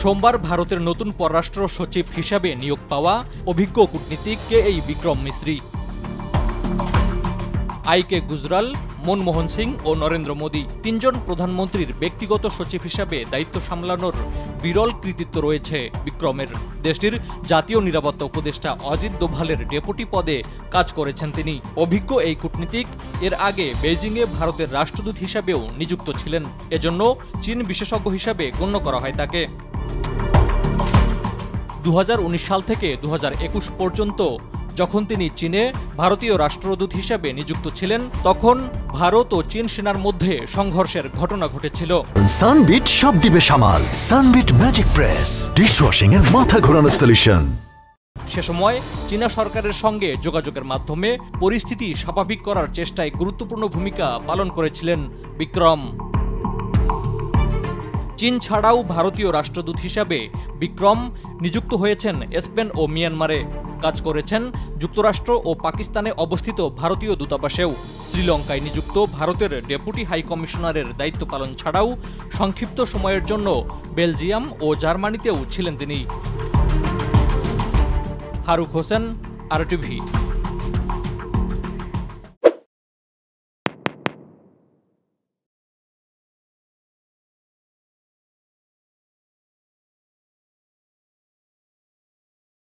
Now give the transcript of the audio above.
সোমবার ভারতের নতুন পররাষ্ট্র সচিব হিসাবে নিয়োগ পাওয়া অভিজ্ঞ কূটনীতিক KE বিক্রম মিশ্রি। IK গুজরাল, মনমোহন সিং ও নরেন্দ্র মোদী তিনজন প্রধানমন্ত্রীর ব্যক্তিগত সচিব হিসাবে দায়িত্ব সামলানোর বিরল কৃতিত্ব রয়েছে বিক্রমের। দেশটির জাতীয় নিরাপত্তা উপদেষ্টা অজিত দোভালের ডেপুটি পদে কাজ করেছেন তিনি। অভিজ্ঞ এই কূটনীতিক এর আগে বেইজিংয়ে ভারতের রাষ্ট্রদূত হিসাবেও নিযুক্ত ছিলেন। এজন্য চীন বিশেষজ্ঞ হিসাবে গণ্য করা হয় তাকে। 2019 সাল থেকে 2021 পর্যন্ত যখন তিনি চীনে ভারতীয় রাষ্ট্রদূত হিসেবে নিযুক্ত ছিলেন, তখন ভারত ও চীন সেনার মধ্যে সংঘর্ষের ঘটনা ঘটেছিল। সানবিট সব দিবে সামাল। সানবিট ম্যাজিক প্রেস ডিশওয়াশিং এর মাথা ঘোরানো সলিউশন। সে সময় চীনা সরকারের সঙ্গে যোগাযোগের মাধ্যমে পরিস্থিতি স্বাভাবিক করার চেষ্টায় গুরুত্বপূর্ণ ভূমিকা পালন করেছিলেন বিক্রম। চীন ছাড়াও ভারতীয় রাষ্ট্রদূত হিসাবে বিক্রম নিযুক্ত হয়েছেন স্পেন ও মিয়ানমারে। কাজ করেছেন যুক্তরাষ্ট্র ও পাকিস্তানে অবস্থিত ভারতীয় দূতাবাসেও। শ্রীলঙ্কায় নিযুক্ত ভারতের ডেপুটি হাই কমিশনারের দায়িত্ব পালন ছাড়াও সংক্ষিপ্ত সময়ের জন্য বেলজিয়াম ও জার্মানিতেও ছিলেন তিনি। ফারুক হোসেন, RTV।